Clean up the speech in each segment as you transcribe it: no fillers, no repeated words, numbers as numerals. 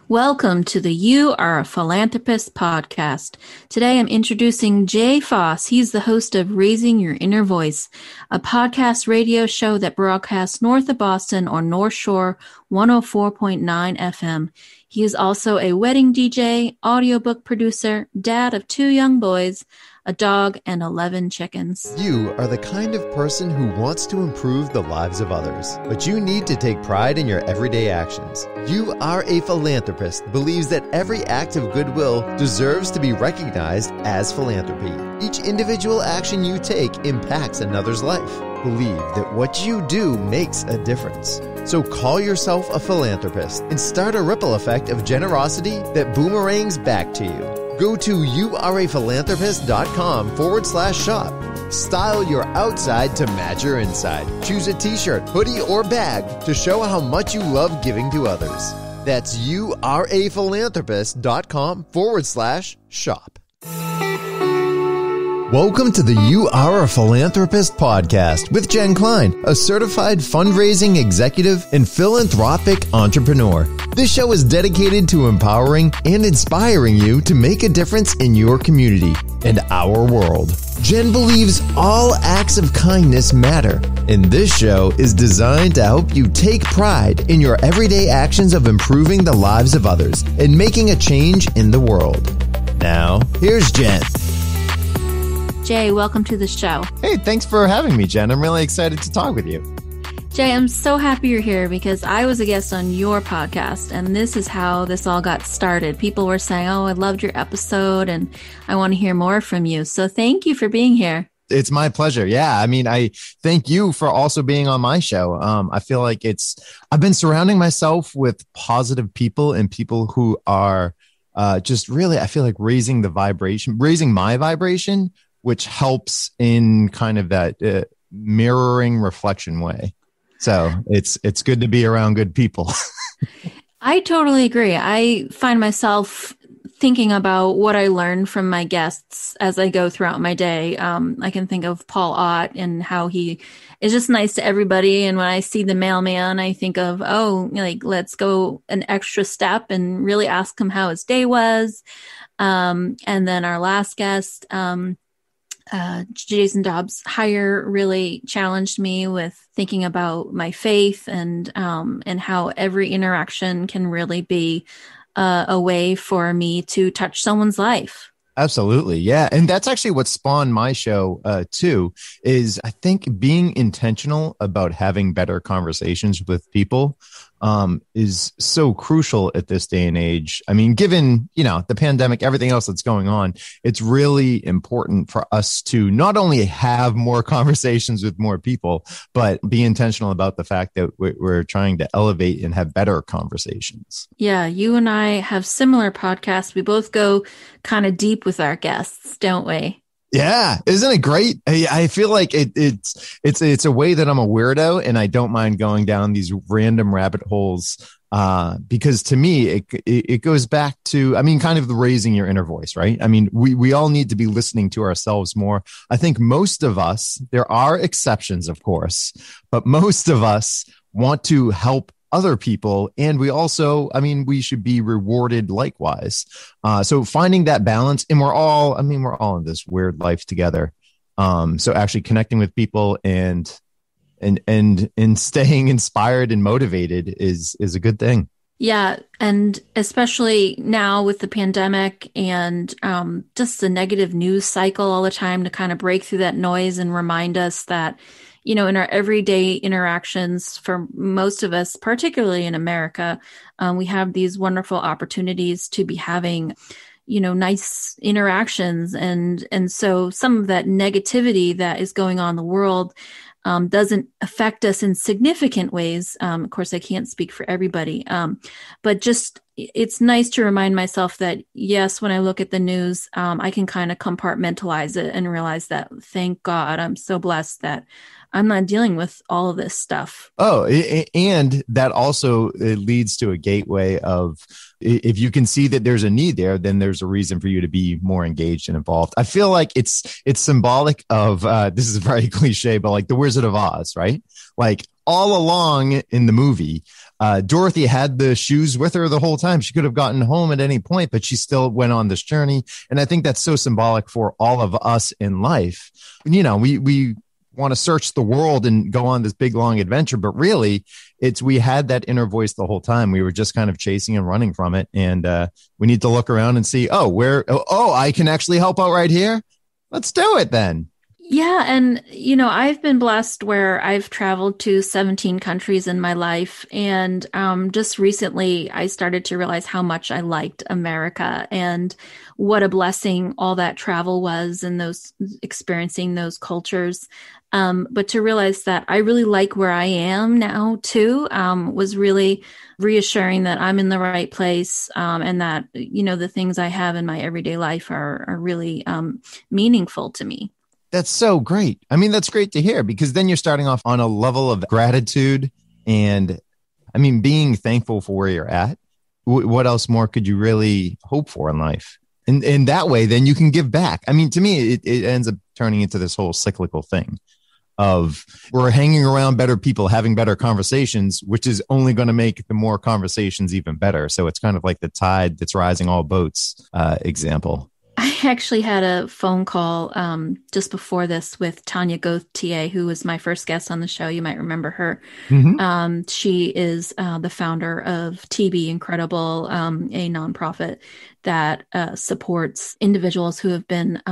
Welcome to the You Are a Philanthropist podcast. Today I'm introducing Jay Foss. He's the host of Raising Your Inner Voice, a podcast radio show that broadcasts north of Boston on North Shore 104.9 FM. He is also a wedding DJ, audiobook producer, dad of 2 young boys, a dog, and 11 chickens. You are the kind of person who wants to improve the lives of others, but you need to take pride in your everyday actions. You Are a Philanthropist believes that every act of goodwill deserves to be recognized as philanthropy. Each individual action you take impacts another's life. Believe that what you do makes a difference. So call yourself a philanthropist and start a ripple effect of generosity that boomerangs back to you. Go to youareaphilanthropist.com/shop. Style your outside to match your inside. Choose a t-shirt, hoodie, or bag to show how much you love giving to others. That's youareaphilanthropist.com/shop. Welcome to the You Are a Philanthropist podcast with Jen Klein, a certified fundraising executive and philanthropic entrepreneur. This show is dedicated to empowering and inspiring you to make a difference in your community and our world. Jen believes all acts of kindness matter, and this show is designed to help you take pride in your everyday actions of improving the lives of others and making a change in the world. Now, here's Jen. Jay, welcome to the show. Hey, thanks for having me, Jen. I'm really excited to talk with you. Jay, I'm so happy you're here because I was a guest on your podcast, and this is how this all got started. People were saying, oh, I loved your episode, and I want to hear more from you. So thank you for being here. It's my pleasure. Yeah. I mean, I thank you for also being on my show. I feel like I've been surrounding myself with positive people and people who are just really, I feel like raising my vibration, which helps in kind of that mirroring reflection way. So it's good to be around good people. I totally agree. I find myself thinking about what I learned from my guests as I go throughout my day. I can think of Paul Ott and how he is just nice to everybody. And when I see the mailman, I think of, let's go an extra step and really ask him how his day was. And then our last guest, Jason Dobbs Hire, really challenged me with thinking about my faith and how every interaction can really be a way for me to touch someone's life. Absolutely. Yeah. And that's actually what spawned my show too, is I think being intentional about having better conversations with people is so crucial at this day and age. I mean, given, the pandemic, everything else that's going on, it's really important for us to not only have more conversations with more people, but be intentional about the fact that we're trying to elevate and have better conversations. Yeah. You and I have similar podcasts. We both go kind of deep with our guests, don't we? Yeah. Isn't it great? I feel like it's a way that I'm a weirdo and I don't mind going down these random rabbit holes because to me, it goes back to, kind of the raising your inner voice, right? I mean, we all need to be listening to ourselves more. I think most of us, there are exceptions, of course, but most of us want to help other people. And we also, we should be rewarded likewise. So finding that balance, and we're all in this weird life together. So actually connecting with people and staying inspired and motivated is a good thing. Yeah. And especially now with the pandemic and just the negative news cycle all the time, to kind of break through that noise and remind us that, in our everyday interactions, for most of us, particularly in America, we have these wonderful opportunities to be having, nice interactions. And so some of that negativity that is going on in the world doesn't affect us in significant ways. Of course, I can't speak for everybody, but just it's nice to remind myself that, yes, when I look at the news, I can kind of compartmentalize it and realize that, thank God, I'm so blessed that I'm not dealing with all of this stuff. Oh, and that also leads to a gateway of, if you can see that there's a need there, then there's a reason for you to be more engaged and involved. I feel like it's symbolic of, this is very cliche, but like the Wizard of Oz, right? Like all along in the movie, Dorothy had the shoes with her the whole time. She could have gotten home at any point, but she still went on this journey. And I think that's so symbolic for all of us in life. You know, we want to search the world and go on this big, long adventure, but really we had that inner voice the whole time. We were just kind of chasing and running from it. And we need to look around and see, I can actually help out right here. Let's do it then. Yeah, and I've been blessed where I've traveled to 17 countries in my life, and just recently I started to realize how much I liked America and what a blessing all that travel was and those experiencing those cultures. But to realize that I really like where I am now too, was really reassuring that I'm in the right place, and that the things I have in my everyday life are really meaningful to me. That's so great. I mean, that's great to hear, because then you're starting off on a level of gratitude and, I mean, being thankful for where you're at. What else more could you really hope for in life? And that way, then you can give back. I mean, to me, it ends up turning into this whole cyclical thing of we're hanging around better people, having better conversations, which is only going to make the more conversations even better. So it's kind of like the tide that's rising all boats example. I actually had a phone call just before this with Tanya Gauthier, who was my first guest on the show. You might remember her. Mm-hmm. She is the founder of TB Incredible, a nonprofit that supports individuals who have been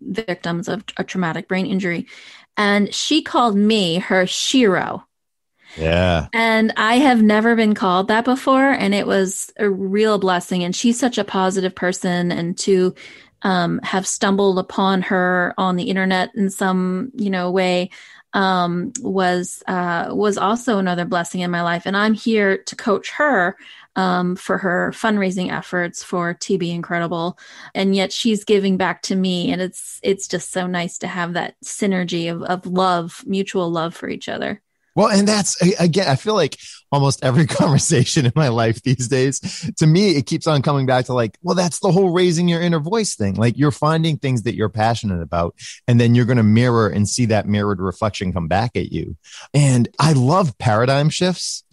victims of a traumatic brain injury. And she called me her Shiro. Yeah. And I have never been called that before. And it was a real blessing. And she's such a positive person. And to have stumbled upon her on the internet in some, way, was also another blessing in my life. And I'm here to coach her for her fundraising efforts for TB Incredible. And yet she's giving back to me. And it's just so nice to have that synergy of love, mutual love for each other. Well, and that's, again, I feel like almost every conversation in my life these days, to me, it keeps on coming back to like, well, that's the whole raising your inner voice thing. Like you're finding things that you're passionate about, and then you're going to mirror and see that mirrored reflection come back at you. And I love paradigm shifts.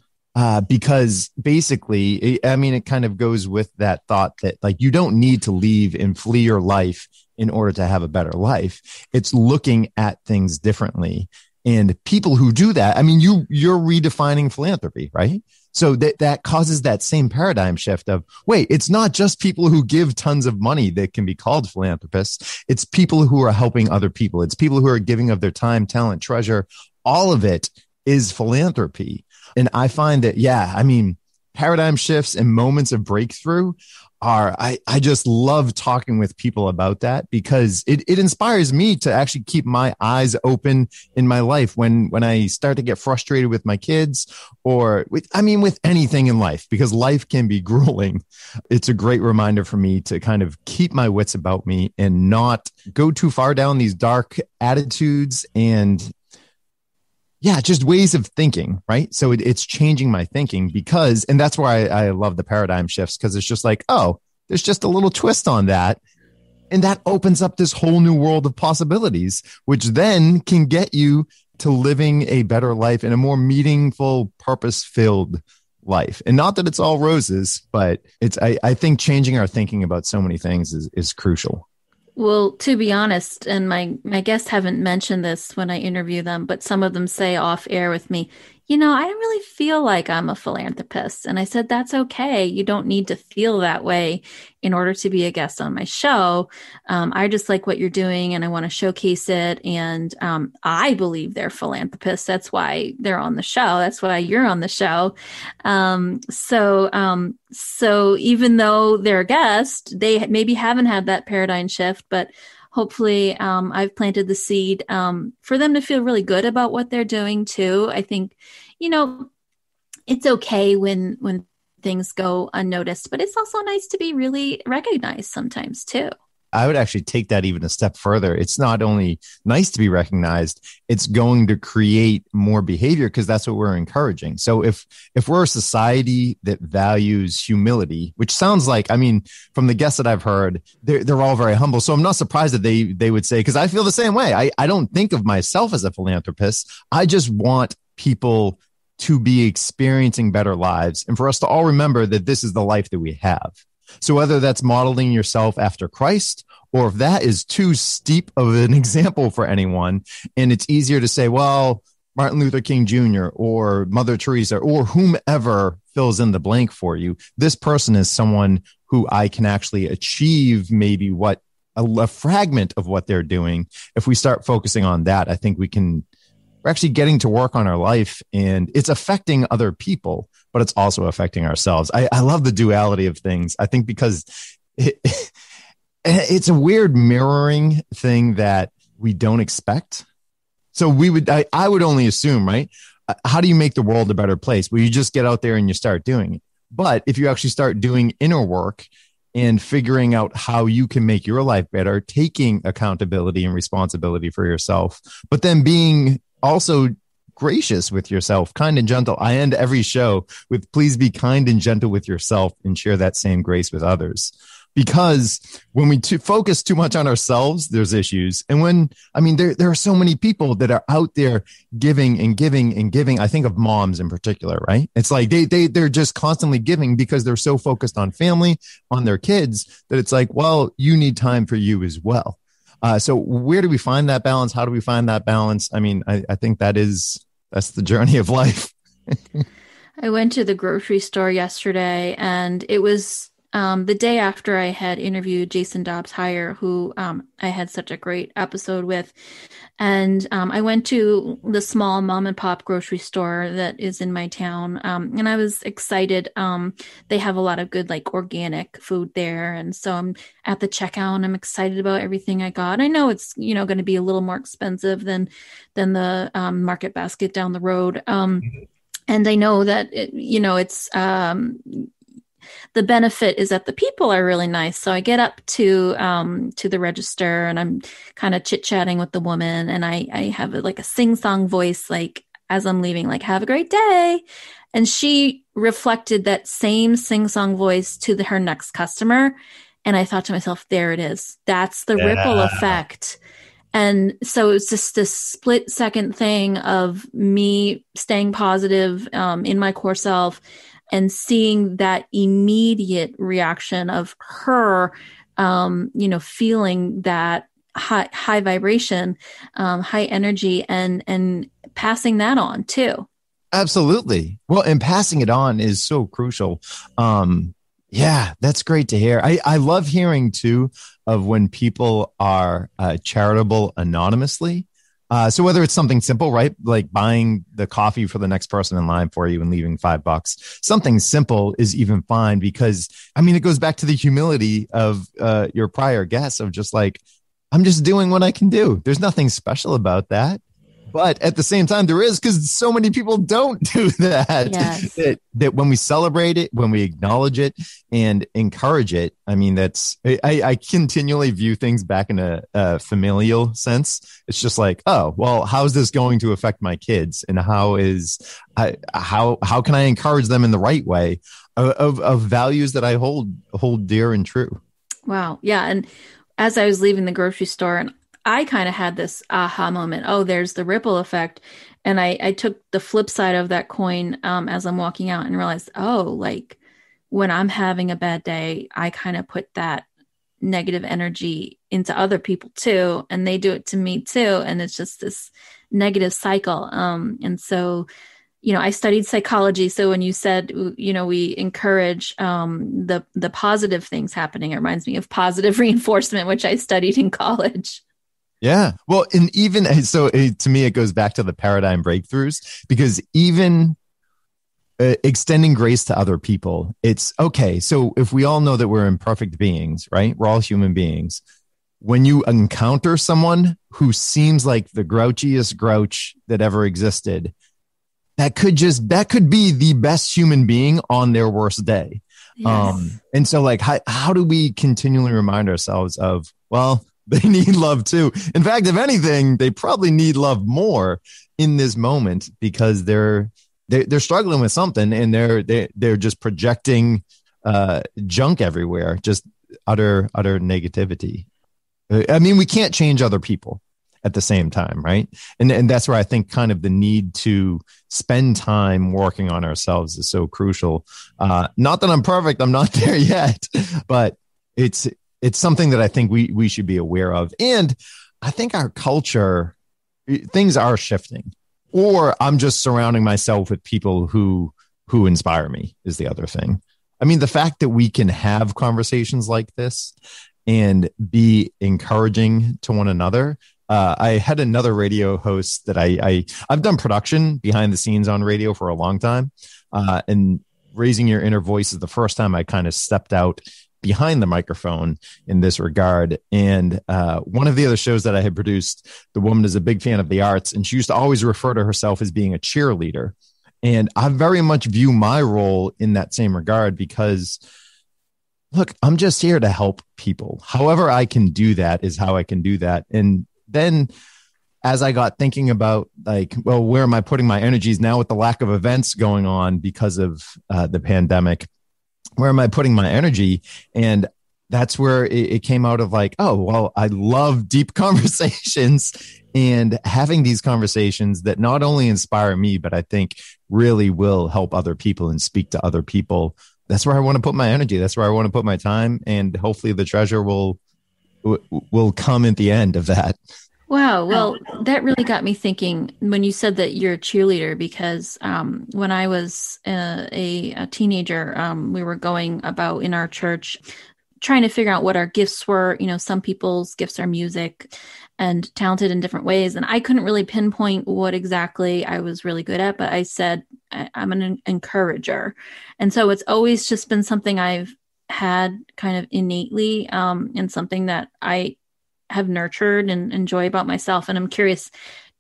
Because basically, I mean, it kind of goes with that thought that like, you don't need to leave and flee your life in order to have a better life. It's looking at things differently. And people who do that, I mean, you're redefining philanthropy, right? So that causes that same paradigm shift of, wait, it's not just people who give tons of money that can be called philanthropists. It's people who are helping other people. It's people who are giving of their time, talent, treasure. All of it is philanthropy. And I find that, yeah, I mean, paradigm shifts and moments of breakthrough I just love talking with people about that, because it inspires me to actually keep my eyes open in my life when I start to get frustrated with my kids or with anything in life, because life can be grueling. It's a great reminder for me to kind of keep my wits about me and not go too far down these dark attitudes and just ways of thinking, right? So it's changing my thinking and that's why I love the paradigm shifts, because it's just like, oh, there's just a little twist on that. And that opens up this whole new world of possibilities, which then can get you to living a better life and a more meaningful, purpose-filled life. And not that it's all roses, but I think changing our thinking about so many things is crucial. Well, to be honest, and my guests haven't mentioned this when I interview them, but some of them say off air with me, I don't really feel like I'm a philanthropist. And I said, that's okay. You don't need to feel that way in order to be a guest on my show. I just like what you're doing and I want to showcase it. And I believe they're philanthropists. That's why they're on the show. That's why you're on the show. So even though they're a guest, they maybe haven't had that paradigm shift, but hopefully I've planted the seed for them to feel really good about what they're doing too. I think, it's okay when things go unnoticed, but it's also nice to be really recognized sometimes too. I would actually take that even a step further. It's not only nice to be recognized, it's going to create more behavior, because that's what we're encouraging. So if we're a society that values humility, which sounds like, from the guests that I've heard, they're all very humble. So I'm not surprised that they would say, because I feel the same way. I don't think of myself as a philanthropist. I just want people to be experiencing better lives and for us to all remember that this is the life that we have. So whether that's modeling yourself after Christ, or if that is too steep of an example for anyone, and it's easier to say, well, Martin Luther King Jr. or Mother Teresa or whomever fills in the blank for you, this person is someone who I can actually achieve maybe what a fragment of what they're doing. If we start focusing on that, I think we're actually getting to work on our life, and it's affecting other people, but it's also affecting ourselves. I love the duality of things. I think because it's a weird mirroring thing that we don't expect. So I would only assume, right? How do you make the world a better place? Well, you just get out there and you start doing it. But if you actually start doing inner work and figuring out how you can make your life better, taking accountability and responsibility for yourself, but then being also gracious with yourself, kind and gentle. I end every show with please be kind and gentle with yourself and share that same grace with others. Because when we focus too much on ourselves, there's issues. And there are so many people that are out there giving and giving and giving. I think of moms in particular, right? It's like they're just constantly giving because they're so focused on family, on their kids, that it's like, well, you need time for you as well. So where do we find that balance? How do we find that balance? I mean, I think that's the journey of life. I went to the grocery store yesterday, and it was the day after I had interviewed Jason Dobbs-Hire, who I had such a great episode with. And I went to the small mom and pop grocery store that is in my town. And I was excited. They have a lot of good, like, organic food there. And so I'm at the checkout and I'm excited about everything I got. I know it's, going to be a little more expensive than the Market Basket down the road. And I know that, it's the benefit is that the people are really nice. So I get up to the register and I'm kind of chit-chatting with the woman, and I have a sing-song voice, like, as I'm leaving, like, have a great day. And she reflected that same sing-song voice to her next customer. And I thought to myself, there it is. That's the ripple effect. And so it's just this split second thing of me staying positive in my core self and seeing that immediate reaction of her, feeling that high vibration, high energy, and passing that on too. Absolutely. Well, and passing it on is so crucial. Yeah, that's great to hear. I love hearing too of when people are charitable anonymously. So whether it's something simple, right? Like buying the coffee for the next person in line for you and leaving $5, something simple is even fine, because it goes back to the humility of your prior guest of just like, I'm just doing what I can do. There's nothing special about that. But at the same time, there is, because so many people don't do that. Yes. That when we celebrate it, when we acknowledge it and encourage it, I continually view things back in a familial sense. It's just like, oh, well, how is this going to affect my kids? And how can I encourage them in the right way of values that I hold dear and true? Wow. Yeah. And as I was leaving the grocery store, and I kind of had this aha moment. Oh, there's the ripple effect. And I took the flip side of that coin as I'm walking out and realized, oh, like, when I'm having a bad day, I kind of put that negative energy into other people too. And they do it to me too. And it's just this negative cycle. And so, I studied psychology. So when you said, we encourage the positive things happening, it reminds me of positive reinforcement, which I studied in college. Yeah. Well, and even so, to me, it goes back to the paradigm breakthroughs, because even extending grace to other people, it's okay. So if we all know that we're imperfect beings, right? We're all human beings. When you encounter someone who seems like the grouchiest grouch that ever existed, that could be the best human being on their worst day. Yes. And so like, how do we continually remind ourselves of, well, they need love too. In fact, if anything, they probably need love more in this moment, because they're struggling with something, and they're just projecting junk everywhere, just utter negativity. We can't change other people, at the same time, right? And that's where I think kind of the need to spend time working on ourselves is so crucial. Not that I'm perfect, I'm not there yet, but it's something that I think we should be aware of. And I think our culture, things are shifting, or I'm just surrounding myself with people who inspire me is the other thing. I mean, the fact that we can have conversations like this and be encouraging to one another. I had another radio host that I've done production behind the scenes on radio for a long time, and raising your inner voice is the first time I kind of stepped out behind the microphone in this regard. And one of the other shows that I had produced, the woman is a big fan of the arts, and she used to always refer to herself as being a cheerleader. And I very much view my role in that same regard because, look, I'm just here to help people. However I can do that is how I can do that. And then as I got thinking about, like, well, where am I putting my energies now with the lack of events going on because of the pandemic? Where am I putting my energy? And that's where it came out of, like, oh, well, I love deep conversations and having these conversations that not only inspire me, but I think really will help other people and speak to other people. That's where I want to put my energy. That's where I want to put my time. And hopefully the treasure will come at the end of that. Wow. Well, that really got me thinking when you said that you're a cheerleader, because when I was a teenager, we were going about in our church trying to figure out what our gifts were. You know, some people's gifts are music and talented in different ways. And I couldn't really pinpoint what exactly I was really good at, but I said, I'm an encourager. And so it's always just been something I've had kind of innately, and something that I have nurtured and enjoy about myself. And I'm curious,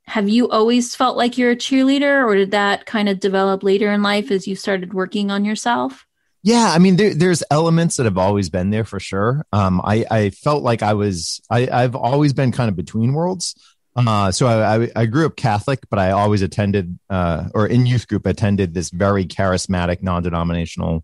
have you always felt like you're a cheerleader, or did that kind of develop later in life as you started working on yourself? Yeah, I mean, there's elements that have always been there for sure. I felt like I've always been kind of between worlds. So I grew up Catholic, but I always attended, or in youth group, attended this very charismatic, non-denominational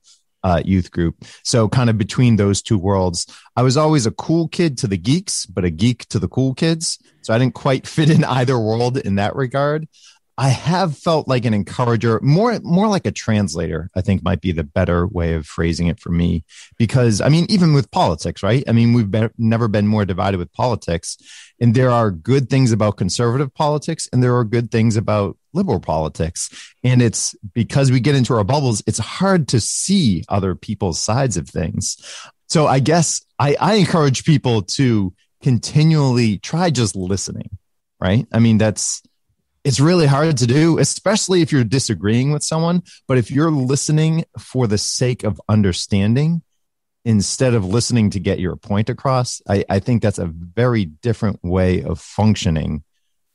youth group. So kind of between those two worlds, I was always a cool kid to the geeks, but a geek to the cool kids. So I didn't quite fit in either world in that regard. I have felt like an encourager, more like a translator, I think might be the better way of phrasing it for me. Because, I mean, even with politics, right? I mean, never been more divided with politics. And there are good things about conservative politics, and there are good things about liberal politics. And it's because we get into our bubbles, it's hard to see other people's sides of things. So I guess I encourage people to continually try just listening, right? I mean, it's really hard to do, especially if you're disagreeing with someone. But if you're listening for the sake of understanding instead of listening to get your point across, I think that's a very different way of functioning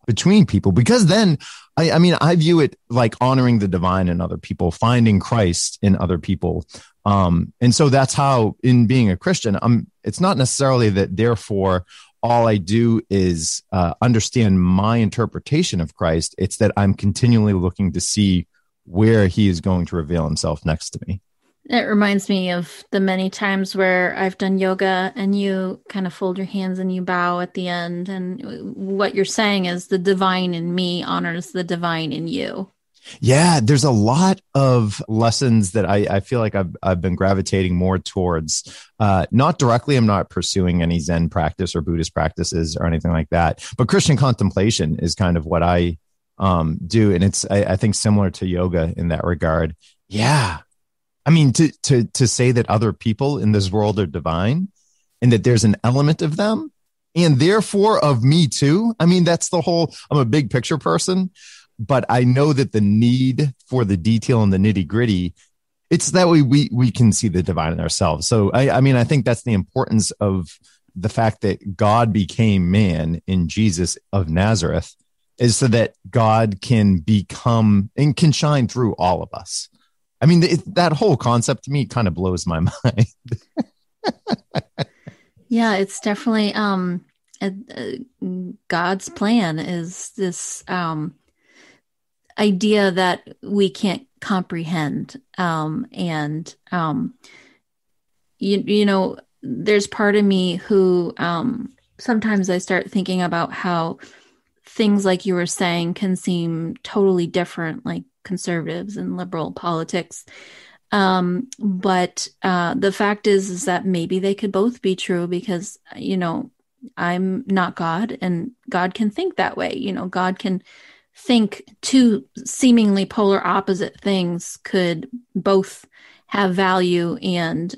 between people. Because then, I mean, I view it like honoring the divine in other people, finding Christ in other people. And so that's how, in being a Christian, it's not necessarily that therefore all I do is understand my interpretation of Christ. It's that I'm continually looking to see where he is going to reveal himself next to me. It reminds me of the many times where I've done yoga and you kind of fold your hands and you bow at the end. And what you're saying is the divine in me honors the divine in you. Yeah, there's a lot of lessons that I feel like I've been gravitating more towards. Not directly, I'm not pursuing any Zen practice or Buddhist practices or anything like that. But Christian contemplation is kind of what I do, and it's I think similar to yoga in that regard. Yeah, I mean to say that other people in this world are divine, and that there's an element of them, and therefore of me too. I mean, that's the whole. I'm a big picture person. But I know that the need for the detail and the nitty gritty, it's that way we can see the divine in ourselves. So, I mean, I think that's the importance of the fact that God became man in Jesus of Nazareth, is so that God can become and can shine through all of us. I mean, that whole concept to me kind of blows my mind. Yeah, it's definitely God's plan is this idea that we can't comprehend. And you know, there's part of me who sometimes I start thinking about how things like you were saying can seem totally different, like conservatives and liberal politics. But the fact is that maybe they could both be true because, I'm not God and God can think that way. God can think two seemingly polar opposite things could both have value and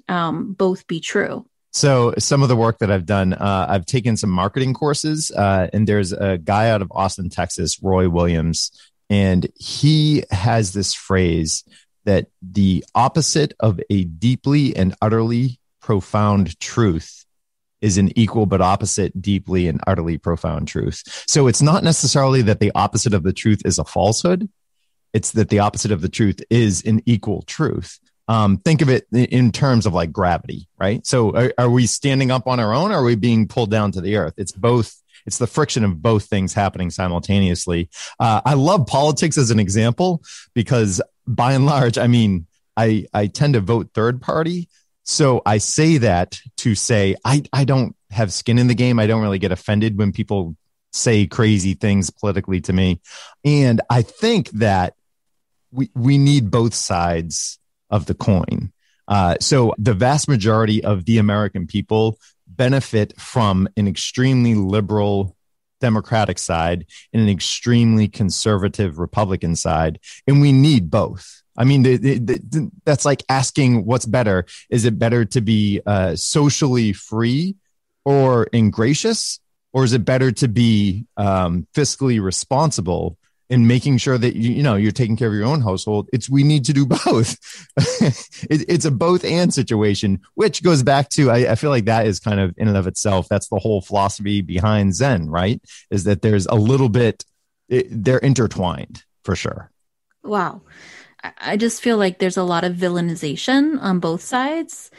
both be true. So some of the work that I've done, I've taken some marketing courses, and there's a guy out of Austin, Texas, Roy Williams, and he has this phrase that the opposite of a deeply and utterly profound truth is an equal but opposite deeply and utterly profound truth. So it's not necessarily that the opposite of the truth is a falsehood. It's that the opposite of the truth is an equal truth. Think of it in terms of like gravity, right? So are we standing up on our own or are we being pulled down to the earth? It's both. It's the friction of both things happening simultaneously. I love politics as an example because by and large, I mean, I tend to vote third party. So I say that to say, I don't have skin in the game. I don't really get offended when people say crazy things politically to me. And I think that we need both sides of the coin. So the vast majority of the American people benefit from an extremely liberal Democratic side and an extremely conservative Republican side. And we need both. I mean, that's like asking what's better. Is it better to be socially free or ingracious? Or is it better to be fiscally responsible and making sure that you're taking care of your own household? We need to do both. It's a both and situation, which goes back to, I feel like that is kind of in and of itself. That's the whole philosophy behind Zen, right? Is that there's a little bit, they're intertwined for sure. Wow. I just feel like there's a lot of villainization on both sides.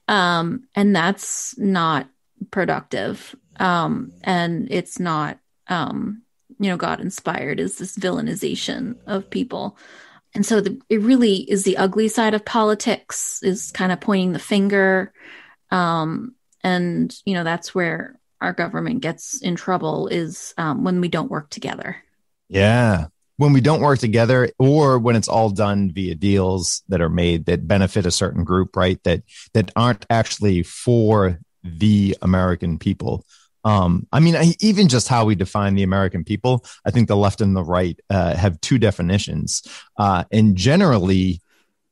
And that's not productive. And it's not, God inspired is this villainization of people. And so it really is the ugly side of politics, is kind of pointing the finger. And, that's where our government gets in trouble is when we don't work together. Yeah. When we don't work together or when it's all done via deals that are made that benefit a certain group, right? That aren't actually for the American people. Even just how we define the American people, I think the left and the right have two definitions. And generally,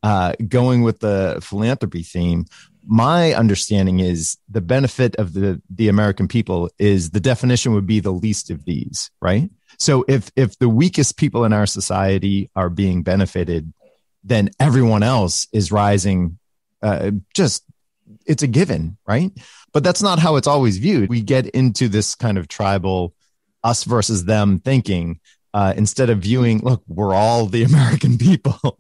going with the philanthropy theme, my understanding is the benefit of the American people is the definition would be the least of these, right? So if the weakest people in our society are being benefited, then everyone else is rising. It's a given, right? But that's not how it's always viewed. We get into this kind of tribal us versus them thinking instead of viewing, look, we're all the American people.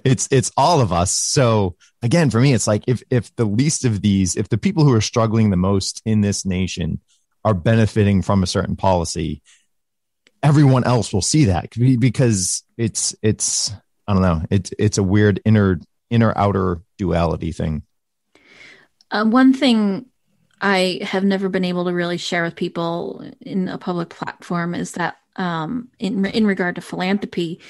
It's all of us. So again, for me, it's like if the least of these, if the people who are struggling the most in this nation are benefiting from a certain policy, everyone else will see that because it's I don't know, it's a weird inner outer duality thing. One thing I have never been able to really share with people in a public platform is that in regard to philanthropy,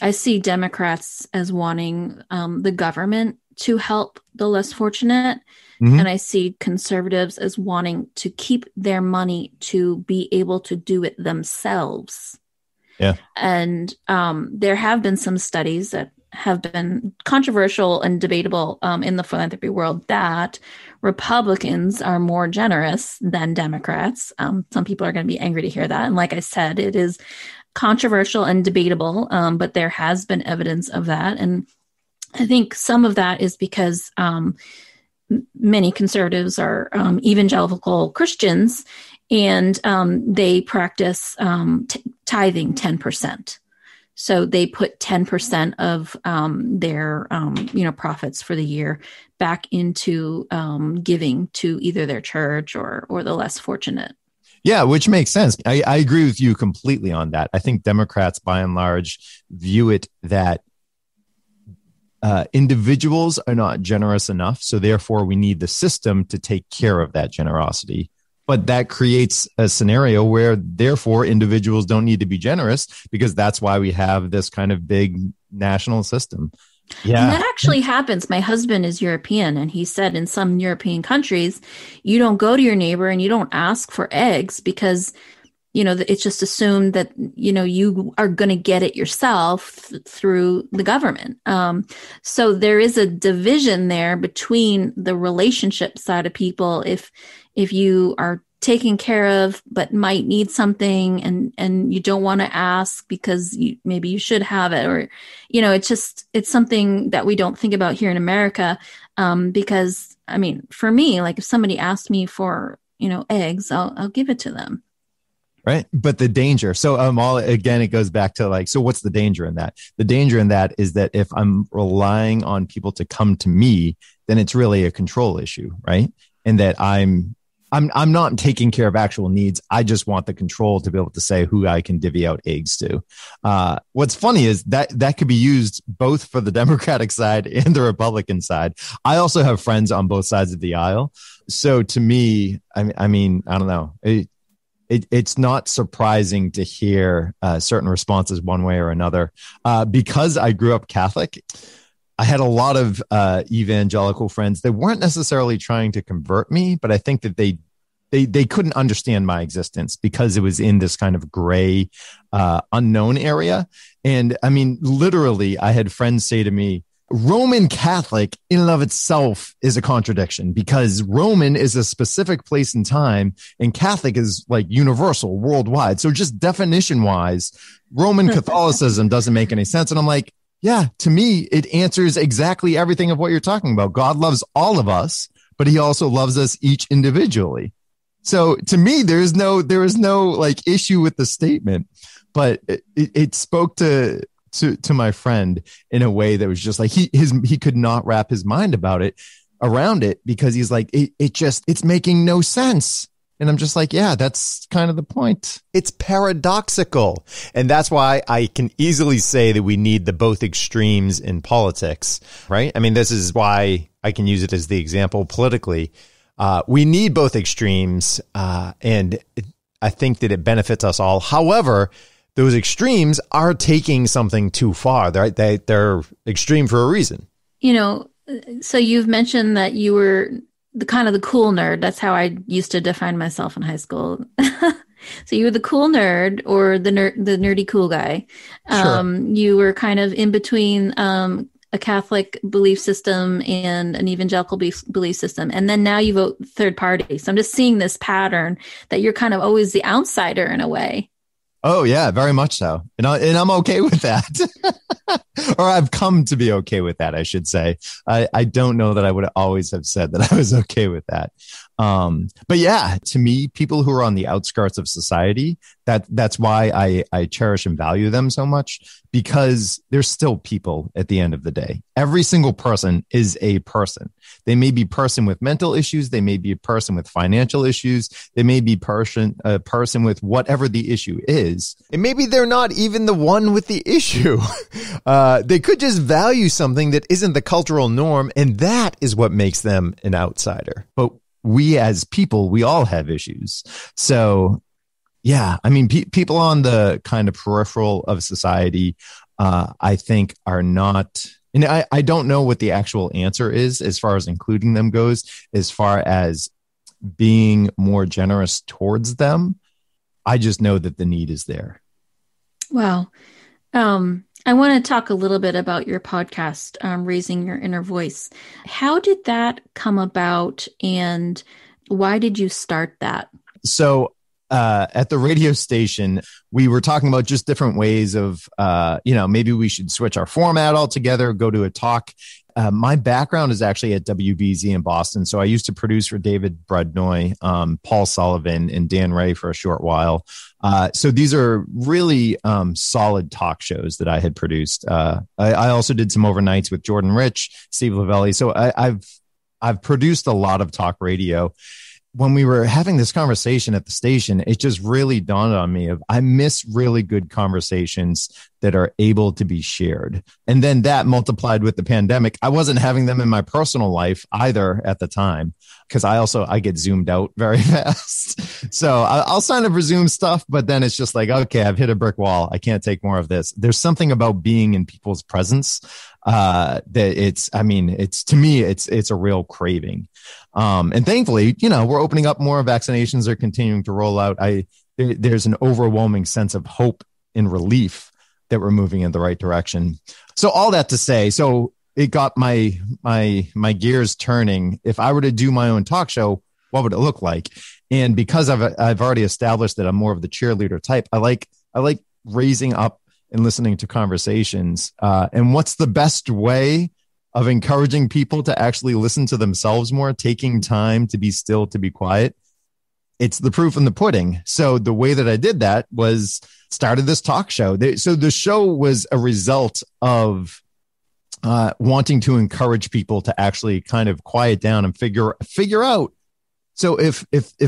I see Democrats as wanting the government to help the less fortunate. Mm-hmm. And I see conservatives as wanting to keep their money to be able to do it themselves. Yeah. And there have been some studies that have been controversial and debatable in the philanthropy world that Republicans are more generous than Democrats. Some people are going to be angry to hear that. And like I said, it is controversial and debatable, but there has been evidence of that. And I think some of that is because many conservatives are evangelical Christians, and they practice tithing 10%. So they put 10% of their profits for the year back into giving to either their church or the less fortunate. Yeah, which makes sense. I agree with you completely on that. I think Democrats, by and large, view it that individuals are not generous enough. So therefore, we need the system to take care of that generosity. But that creates a scenario where, therefore, individuals don't need to be generous because that's why we have this kind of big national system. And Yeah. that actually happens. My husband is European, and he said in some European countries, you don't go to your neighbor and you don't ask for eggs because, it's just assumed that, you are going to get it yourself through the government. So there is a division there between the relationship side of people. If you are taken care of, but might need something and you don't want to ask because maybe you should have it, or, it's something that we don't think about here in America. Because I mean, for me, like if somebody asked me for, eggs, I'll give it to them. Right. But the danger. So again, it goes back to like, so what's the danger in that? The danger in that is that if I'm relying on people to come to me, then it's really a control issue. Right. And that I'm not taking care of actual needs. I just want the control to be able to say who I can divvy out eggs to. What's funny is that could be used both for the Democratic side and the Republican side. I also have friends on both sides of the aisle. So to me, I mean, I don't know. It's not surprising to hear certain responses one way or another. Because I grew up Catholic, I had a lot of evangelical friends that weren't necessarily trying to convert me, but I think that they couldn't understand my existence because it was in this kind of gray, unknown area. And I mean, literally, I had friends say to me, Roman Catholic in and of itself is a contradiction because Roman is a specific place and time and Catholic is like universal worldwide. So just definition wise, Roman Catholicism doesn't make any sense. And I'm like, yeah, to me, it answers exactly everything of what you're talking about. God loves all of us, but he also loves us each individually. So to me, there is no like issue with the statement, but it spoke to my friend in a way that was just like he could not wrap his mind around it because he's like, it's making no sense. And I'm just like, yeah, that's kind of the point. It's paradoxical. And that's why I can easily say that we need the both extremes in politics, right? I mean, this is why I can use it as the example politically. We need both extremes. And I think that it benefits us all. However, those extremes are taking something too far. They're extreme for a reason. So you've mentioned that you were the kind of the cool nerd. That's how I used to define myself in high school. So you were the cool nerd or the nerdy cool guy. Sure. You were kind of in between a Catholic belief system and an evangelical belief system. And then now you vote third party. So I'm just seeing this pattern that you're kind of always the outsider in a way. Oh, yeah, very much so. And I'm okay with that. Or I've come to be okay with that, I should say. I don't know that I would always have said that I was okay with that. But yeah, to me, people who are on the outskirts of society, that's why I cherish and value them so much, because they're still people at the end of the day. Every single person is a person. They may be a person with mental issues. They may be a person with financial issues. They may be a person with whatever the issue is. And maybe they're not even the one with the issue. They could just value something that isn't the cultural norm, and that is what makes them an outsider. But we as people, we all have issues. So yeah, I mean, people on the kind of peripheral of society, I think are not, and I don't know what the actual answer is as far as including them goes, as far as being more generous towards them. I just know that the need is there. Wow. I want to talk a little bit about your podcast, Raising Your Inner Voice. How did that come about and why did you start that? So at the radio station, we were talking about just different ways of, maybe we should switch our format altogether, go to a talk. My background is actually at WBZ in Boston. So I used to produce for David Brudnoy, Paul Sullivan, and Dan Ray for a short while. So these are really solid talk shows that I had produced. I also did some overnights with Jordan Rich, Steve Lavelli. So I've produced a lot of talk radio. When we were having this conversation at the station, it just really dawned on me I miss really good conversations that are able to be shared. And then that multiplied with the pandemic. I wasn't having them in my personal life either at the time, because I get zoomed out very fast. So I'll sign up for Zoom stuff, but then it's just like, okay, I've hit a brick wall. I can't take more of this. There's something about being in people's presence that it's to me, it's a real craving. And thankfully, we're opening up more. Vaccinations are continuing to roll out. There's an overwhelming sense of hope and relief that we're moving in the right direction. So all that to say, so it got my gears turning. If I were to do my own talk show, what would it look like? And because I've already established that I'm more of the cheerleader type, I like raising up and listening to conversations. And what's the best way of encouraging people to actually listen to themselves more, taking time to be still, to be quiet? It's the proof in the pudding. So the way that I did that was started this talk show. So the show was a result of wanting to encourage people to actually kind of quiet down and figure out. So if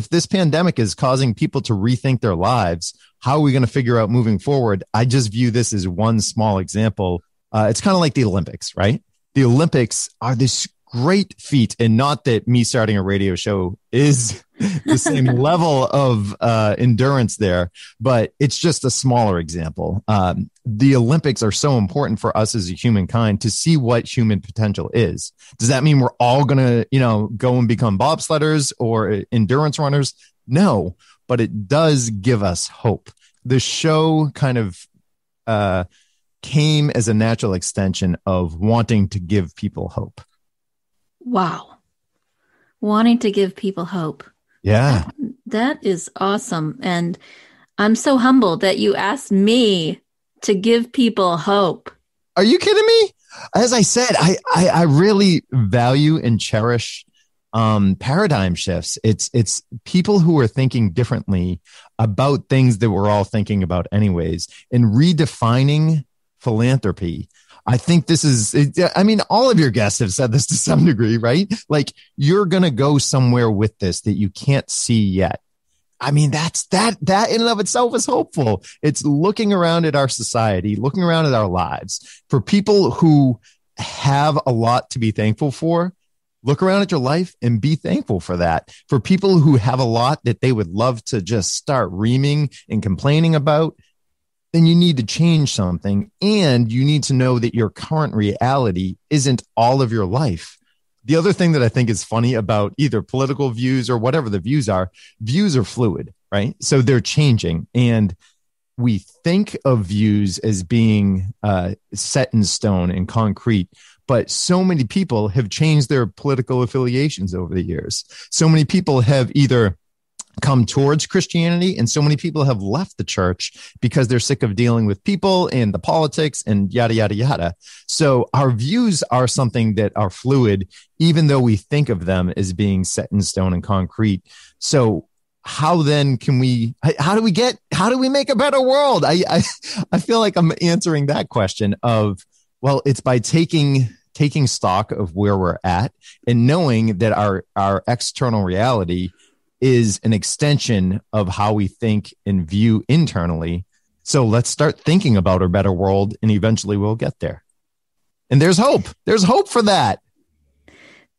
this pandemic is causing people to rethink their lives, how are we going to figure out moving forward? I just view this as one small example. It's kind of like the Olympics, right? The Olympics are this great feat, and not that me starting a radio show is the same level of endurance there, but it's just a smaller example. The Olympics are so important for us as a humankind to see what human potential is. Does that mean we're all going to, go and become bobsledders or endurance runners? No, but it does give us hope. The show kind of came as a natural extension of wanting to give people hope. Wow. Wanting to give people hope. Yeah. That is awesome. And I'm so humbled that you asked me to give people hope. Are you kidding me? As I said, I really value and cherish paradigm shifts. It's people who are thinking differently about things that we're all thinking about anyways, and redefining philanthropy. I think this is, all of your guests have said this to some degree, right? Like, you're going to go somewhere with this that you can't see yet. That in and of itself is hopeful. It's looking around at our society, looking around at our lives. For people who have a lot to be thankful for, look around at your life and be thankful for that. For people who have a lot that they would love to just start reaming and complaining about, then you need to change something, and you need to know that your current reality isn't all of your life. The other thing that I think is funny about either political views or whatever the views are fluid, right? So they're changing, and we think of views as being set in stone and concrete, but so many people have changed their political affiliations over the years. So many people have either come towards Christianity, and so many people have left the church because they're sick of dealing with people and the politics and yada, yada, yada. So our views are something that are fluid, even though we think of them as being set in stone and concrete. So how then how do we make a better world? I feel like I'm answering that question of, well, it's by taking stock of where we're at and knowing that our external reality is an extension of how we think and view internally. So let's start thinking about a better world, and eventually we'll get there. And there's hope. There's hope for that.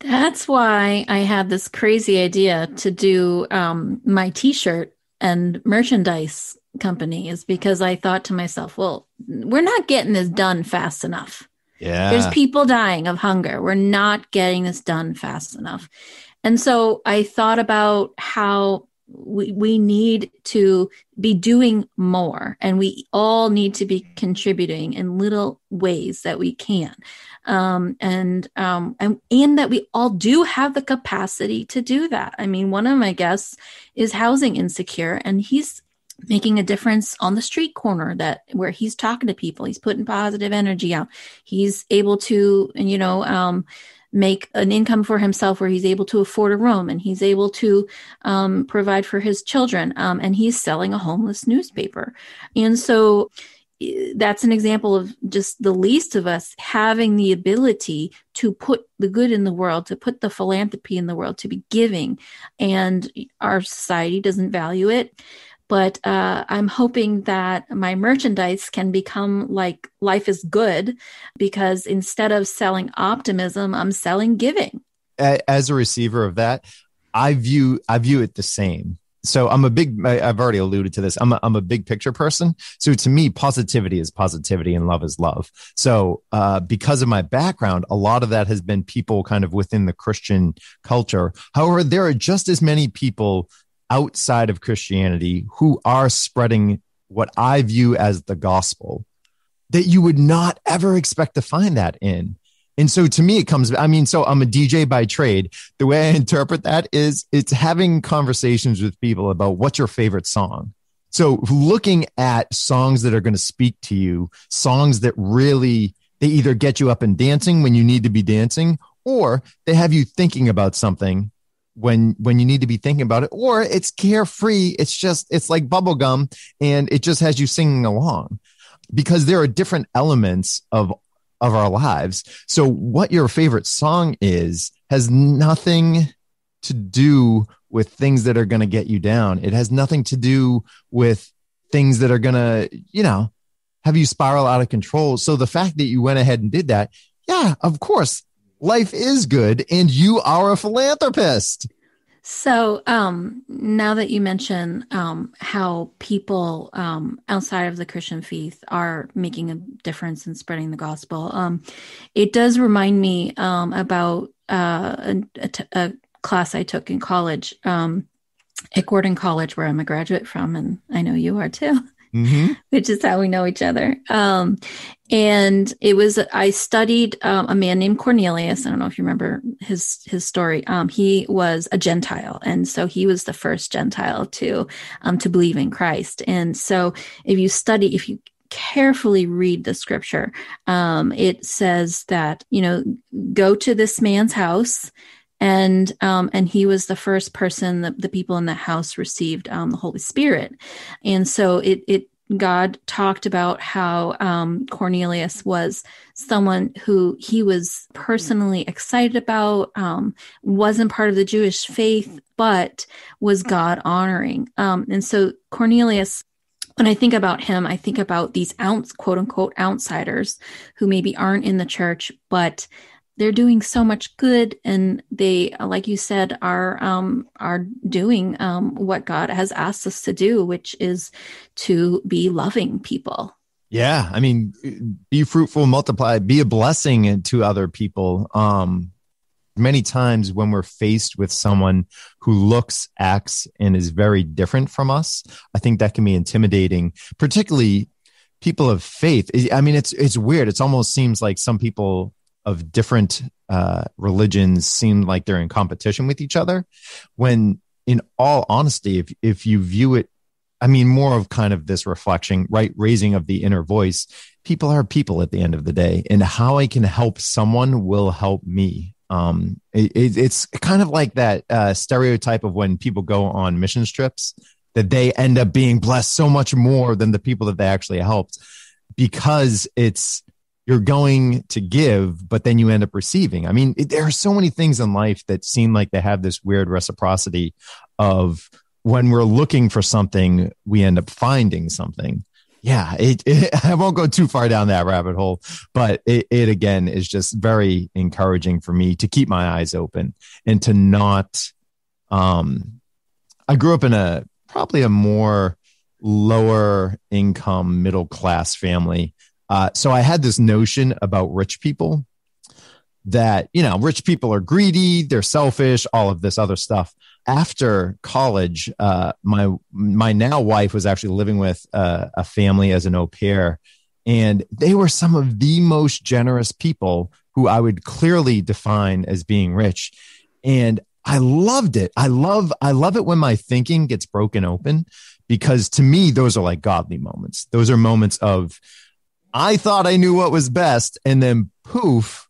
That's why I had this crazy idea to do my t-shirt and merchandise company, is because I thought to myself, well, we're not getting this done fast enough. Yeah. There's people dying of hunger. We're not getting this done fast enough. And so I thought about how we need to be doing more, and we all need to be contributing in little ways that we can. And that we all do have the capacity to do that. I mean, one of my guests is housing insecure, and he's making a difference on the street corner where he's talking to people. He's putting positive energy out. He's able to, make an income for himself where he's able to afford a room, and he's able to provide for his children. And he's selling a homeless newspaper. And so that's an example of just the least of us having the ability to put the good in the world, to put the philanthropy in the world, to be giving. And our society doesn't value it. But I'm hoping that my merchandise can become like life is good, because instead of selling optimism, I'm selling giving. As a receiver of that, I view it the same. So I've already alluded to this. I'm a big picture person. So to me, positivity is positivity and love is love. So because of my background, a lot of that has been people kind of within the Christian culture. However, there are just as many people outside of Christianity who are spreading what I view as the gospel that you would not ever expect to find that in. And so to me, so I'm a DJ by trade. The way I interpret that is it's having conversations with people about what's your favorite song. So looking at songs that are going to speak to you, songs that really, they either get you up and dancing when you need to be dancing, or they have you thinking about something when you need to be thinking about it, or it's carefree. It's like bubblegum and it just has you singing along, because there are different elements of our lives. So what your favorite song is has nothing to do with things that are going to get you down. It has nothing to do with things that are going to, have you spiral out of control. So the fact that you went ahead and did that, yeah, of course, life is good. And you are a philanthropist. So now that you mention how people outside of the Christian faith are making a difference in spreading the gospel, it does remind me about a class I took in college, at Gordon College, where I'm a graduate from, and I know you are too. Mm-hmm. Which is how we know each other. And I studied a man named Cornelius. I don't know if you remember his story. He was a Gentile. And so he was the first Gentile to believe in Christ. And so if you carefully read the scripture, it says that, go to this man's house. And he was the first person that the people in the house received the Holy Spirit. And so God talked about how Cornelius was someone who he was personally excited about, wasn't part of the Jewish faith, but was God honoring. And so Cornelius, when I think about him, I think about these quote unquote outsiders who maybe aren't in the church, but they're doing so much good, and they, like you said, are doing what God has asked us to do, which is to be loving people. Yeah, I mean, be fruitful, multiply, be a blessing to other people. Many times when we're faced with someone who looks, acts, and is very different from us, I think that can be intimidating, particularly people of faith. I mean, it's weird. It almost seems like some people of different religions seem like they're in competition with each other, when in all honesty, if you view it, I mean, more of kind of this reflection, right? Raising of the inner voice. People are people at the end of the day, and how I can help someone will help me. It's kind of like that stereotype of when people go on missions trips, that they end up being blessed so much more than the people that they actually helped, because you're going to give, but then you end up receiving. I mean, there are so many things in life that seem like they have this weird reciprocity of when we're looking for something, we end up finding something. Yeah, I won't go too far down that rabbit hole, but it again is just very encouraging for me to keep my eyes open and to not. I grew up in probably a more lower income, middle class family. So I had this notion about rich people that, rich people are greedy, they're selfish, all of this other stuff. After college, my now wife was actually living with a family as an au pair, and they were some of the most generous people who I would clearly define as being rich. And I loved it. I love it when my thinking gets broken open, because to me, those are like godly moments. Those are moments of, I thought I knew what was best, and then poof,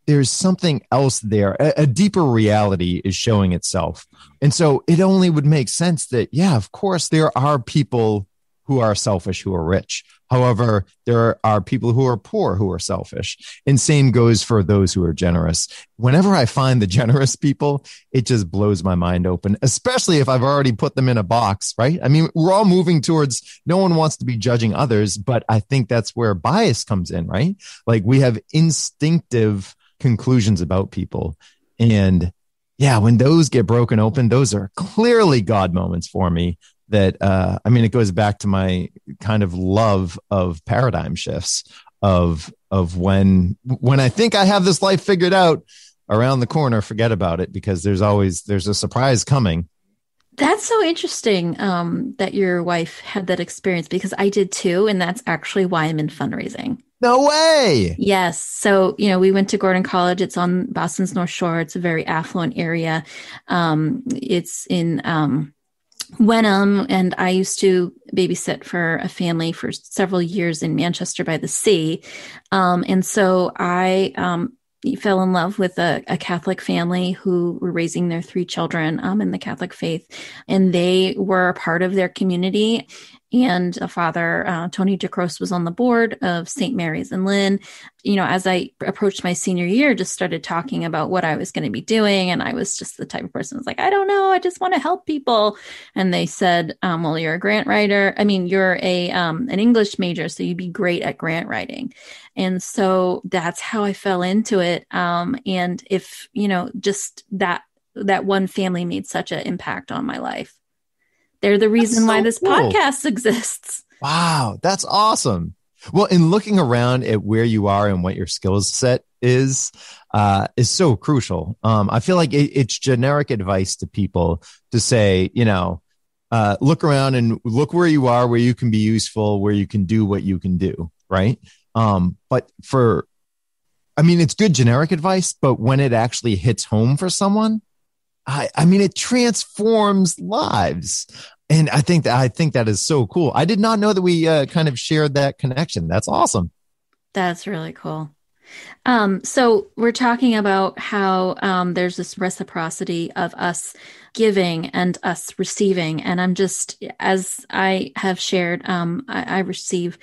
there's something else there. A deeper reality is showing itself. And so it only would make sense that, yeah, of course, there are people who are selfish, who are rich. However, there are people who are poor who are selfish. And same goes for those who are generous. Whenever I find the generous people, it just blows my mind open, especially if I've already put them in a box, right? I mean, we're all moving towards no one wants to be judging others, but I think that's where bias comes in, right? Like we have instinctive conclusions about people. And yeah, when those get broken open, those are clearly God moments for me. That I mean, it goes back to my kind of love of paradigm shifts of when I think I have this life figured out, around the corner, forget about it, because there's a surprise coming. That's so interesting that your wife had that experience, because I did too, and that's actually why I'm in fundraising. No way. Yes. So, we went to Gordon College. It's on Boston's North Shore. It's a very affluent area. It's in Wenham, and I used to babysit for a family for several years in Manchester by the Sea. And so I fell in love with a Catholic family who were raising their 3 children in the Catholic faith, and they were a part of their community. And Father Tony DeCroce was on the board of St. Mary's in Lynn. As I approached my senior year, just started talking about what I was going to be doing. And I was just the type of person who's like, I don't know, I just want to help people. And they said, well, you're a grant writer. I mean, you're an English major, so you'd be great at grant writing. And so that's how I fell into it. And if, just that one family made such an impact on my life. They're the reason why this podcast exists. Wow, that's awesome. Well, in looking around at where you are and what your skills set is so crucial. I feel like it's generic advice to people to say, look around and look where you are, where you can be useful, where you can do what you can do, right? But it's good generic advice, but when it actually hits home for someone, I mean, it transforms lives. And I think that is so cool. I did not know that we kind of shared that connection. That's awesome. That's really cool. So we're talking about how there's this reciprocity of us giving and us receiving. And I'm just, as I have shared, I receive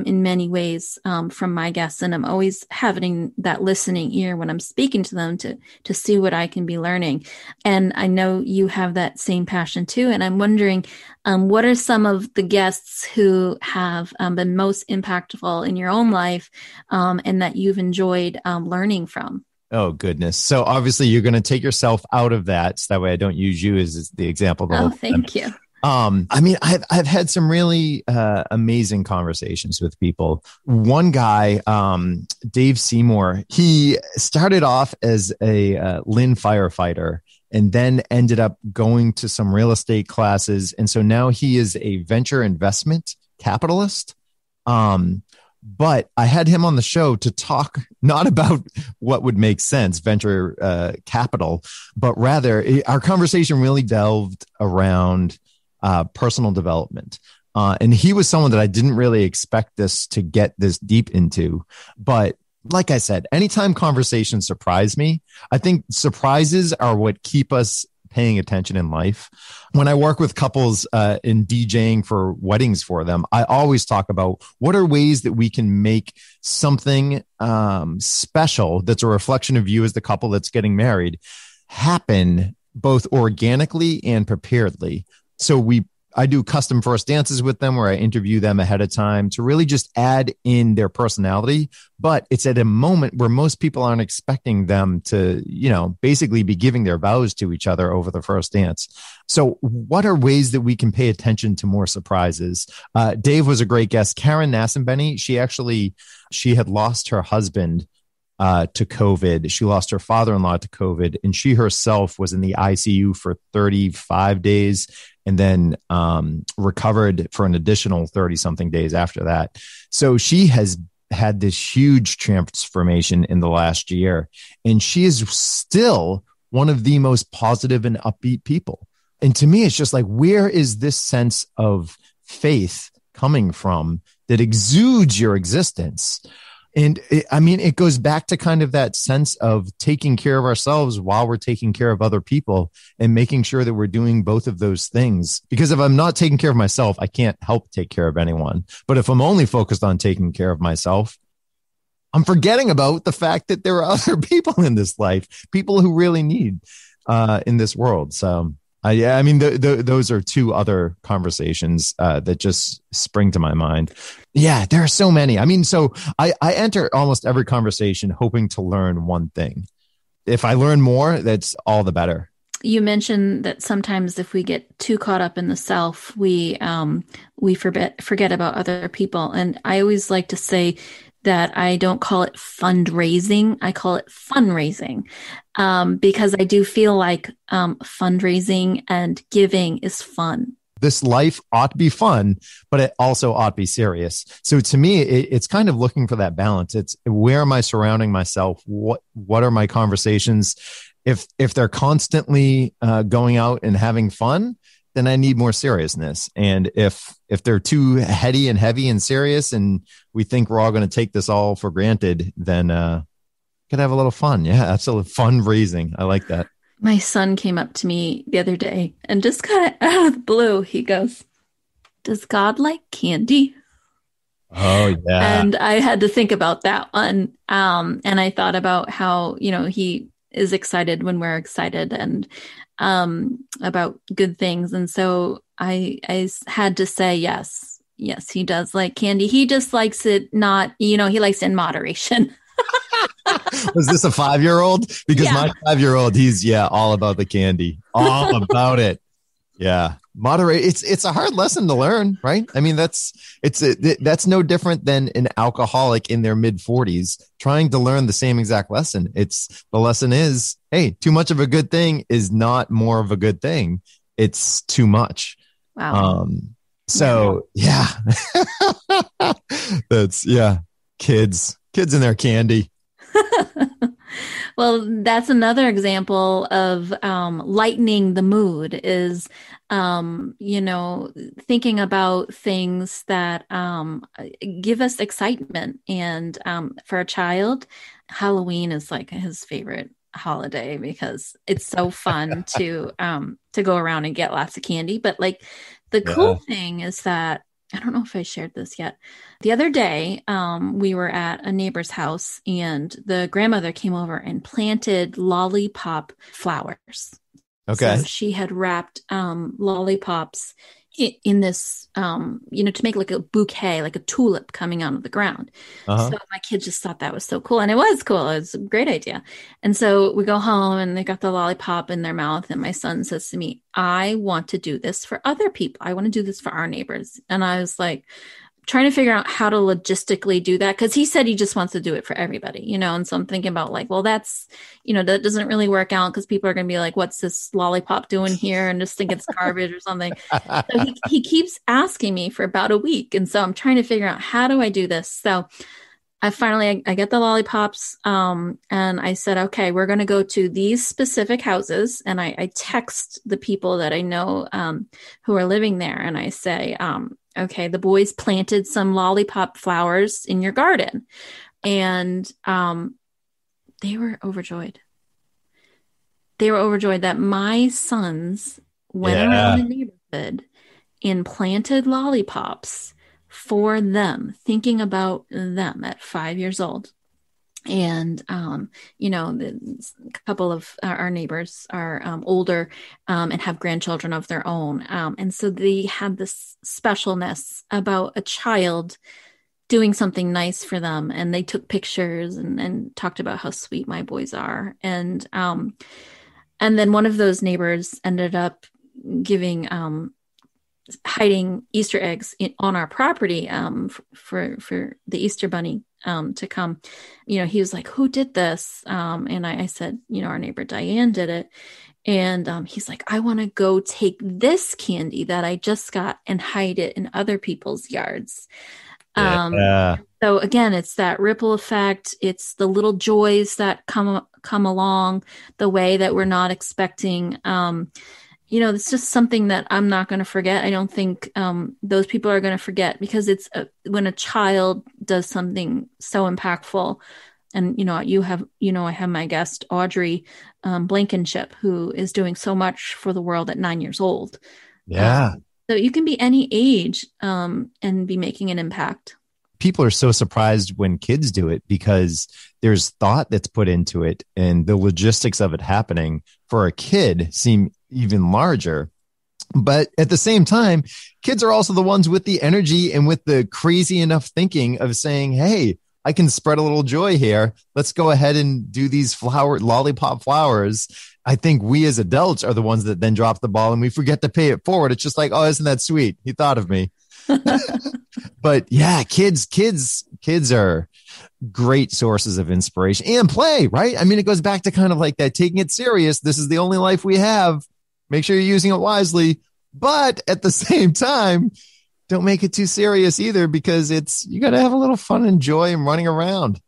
in many ways from my guests, and I'm always having that listening ear when I'm speaking to them to see what I can be learning. And I know you have that same passion too. And I'm wondering, what are some of the guests who have been most impactful in your own life and that you've enjoyed learning from? Oh, goodness. So obviously you're going to take yourself out of that. So that way I don't use you as the example. Thank you. I've had some really amazing conversations with people. One guy, Dave Seymour, he started off as a Lynn firefighter and then ended up going to some real estate classes. And so now he is a venture investment capitalist. But I had him on the show to talk not about what would make sense, venture capital, but rather our conversation really delved around personal development. And he was someone that I didn't really expect this to get this deep into. But like I said, anytime conversations surprise me, I think surprises are what keep us paying attention in life. When I work with couples in DJing for weddings for them, I always talk about what are ways that we can make something special that's a reflection of you as the couple that's getting married happen both organically and preparedly. So I do custom first dances with them where I interview them ahead of time to really just add in their personality. But it's at a moment where most people aren't expecting them to, basically be giving their vows to each other over the first dance. So what are ways that we can pay attention to more surprises? Dave was a great guest. Karen Nassenbenny, she had lost her husband to COVID. She lost her father-in-law to COVID, and she herself was in the ICU for 35 days and then recovered for an additional 30-something days after that. So she has had this huge transformation in the last year, and she is still one of the most positive and upbeat people. And to me, it's just like, where is this sense of faith coming from that exudes your existence? And it goes back to kind of that sense of taking care of ourselves while we're taking care of other people and making sure that we're doing both of those things. Because if I'm not taking care of myself, I can't help take care of anyone. But if I'm only focused on taking care of myself, I'm forgetting about the fact that there are other people in this life, people who really need in this world. So those are two other conversations that just spring to my mind. Yeah, there are so many. So I enter almost every conversation hoping to learn one thing. If I learn more, that's all the better. You mentioned that sometimes if we get too caught up in the self, we forget about other people. And I always like to say that I don't call it fundraising. I call it fundraising, because I do feel like fundraising and giving is fun. This life ought to be fun, but it also ought to be serious. So to me, it's kind of looking for that balance. It's where am I surrounding myself? What are my conversations? If they're constantly going out and having fun, then I need more seriousness. And if they're too heady and heavy and serious, and we think we're all going to take this all for granted, then could have a little fun. Yeah, absolutely. Fundraising. I like that. My son came up to me the other day and just kind of out of the blue, he goes, "Does God like candy?" Oh, yeah. And I had to think about that one. And I thought about how, he is excited when we're excited, and about good things. And so I had to say, yes, he does like candy. He just likes it not, he likes it in moderation. Was this a 5-year-old? Because Yeah. my 5-year-old, he's all about the candy, all about it. Yeah. Moderate. It's a hard lesson to learn, right? That's no different than an alcoholic in their mid-40s trying to learn the same exact lesson. The lesson is, hey, too much of a good thing is not more of a good thing. It's too much. Wow. So yeah, kids and their candy. Well, that's another example of lightening the mood is, thinking about things that give us excitement. And for a child, Halloween is like his favorite holiday because it's so fun to go around and get lots of candy. But like the cool thing is that I don't know if I shared this yet. The other day, we were at a neighbor's house and the grandmother came over and planted lollipop flowers. Okay. So she had wrapped lollipops in this, to make like a bouquet, like a tulip coming out of the ground. Uh-huh. So my kids just thought that was so cool. And it was cool. It was a great idea. And so we go home and they got the lollipop in their mouth. And my son says to me, "I want to do this for other people. I want to do this for our neighbors." And I was like, trying to figure out how to logistically do that. Cause he said he just wants to do it for everybody, and so I'm thinking about like, well, that's, that doesn't really work out because people are going to be like, what's this lollipop doing here? And just think it's garbage or something. So he keeps asking me for about a week. And so I'm trying to figure out how do I do this? So I get the lollipops. And I said, okay, we're going to go to these specific houses. And I text the people that I know, who are living there. And I say, okay, the boys planted some lollipop flowers in your garden. And they were overjoyed. They were overjoyed that my sons went around the neighborhood and planted lollipops for them, thinking about them at 5 years old. And, a couple of our neighbors are older and have grandchildren of their own. And so they had this specialness about a child doing something nice for them. And they took pictures and talked about how sweet my boys are. And then one of those neighbors ended up hiding Easter eggs on our property for the Easter bunny to come. He was like, "Who did this?" And I said, our neighbor Diane did it. And he's like, "I want to go take this candy that I just got and hide it in other people's yards." So again, it's that ripple effect. It's the little joys that come along the way that we're not expecting. it's just something that I'm not going to forget. I don't think those people are going to forget, because when a child does something so impactful. And, I have my guest, Audrey Blankenship, who is doing so much for the world at 9 years old. Yeah. So you can be any age and be making an impact. People are so surprised when kids do it because there's thought that's put into it, and the logistics of it happening for a kid seem even larger. But at the same time, kids are also the ones with the energy and with the crazy enough thinking of saying, hey, I can spread a little joy here. Let's go ahead and do these lollipop flowers. I think we as adults are the ones that then drop the ball and we forget to pay it forward. It's just like, oh, isn't that sweet? He thought of me. But yeah, kids are great sources of inspiration and play, right? I mean, it goes back to kind of like that, taking it serious. This is the only life we have. Make sure you're using it wisely. But at the same time, don't make it too serious either, because you got to have a little fun and joy and running around.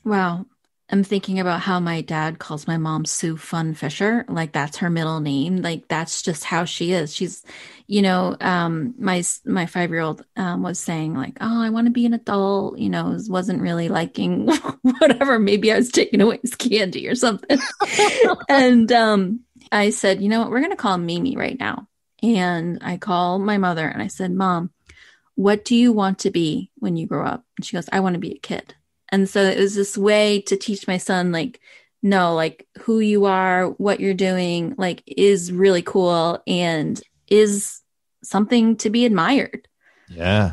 Wow. I'm thinking about how my dad calls my mom Sue Fun Fisher. Like, that's her middle name. Like, that's just how she is. She's, my 5-year-old was saying like, oh, I want to be an adult, wasn't really liking whatever. Maybe I was taking away his candy or something. And I said, you know what, we're going to call him Mimi right now. And I call my mother and I said, Mom, what do you want to be when you grow up? And she goes, I want to be a kid. And so it was this way to teach my son, like, no, like, who you are, what you're doing, like, is really cool and is something to be admired. Yeah.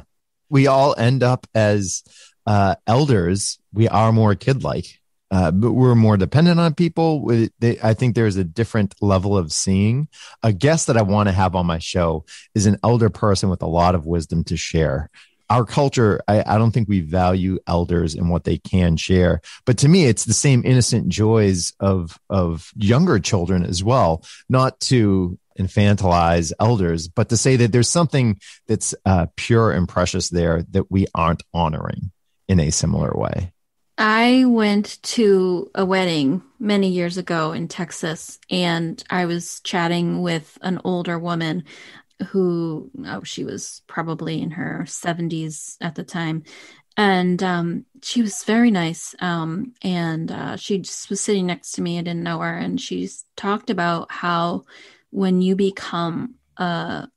We all end up as elders. We are more kid-like. But we're more dependent on people. I think there's a different level of seeing. A guest that I want to have on my show is an elder person with a lot of wisdom to share. Our culture, I don't think we value elders and what they can share. But to me, it's the same innocent joys of younger children as well, not to infantilize elders, but to say that there's something that's pure and precious there that we aren't honoring in a similar way. I went to a wedding many years ago in Texas, and I was chatting with an older woman who, she was probably in her 70s at the time. And she was very nice. And she just was sitting next to me. I didn't know her. And she talked about how when you become a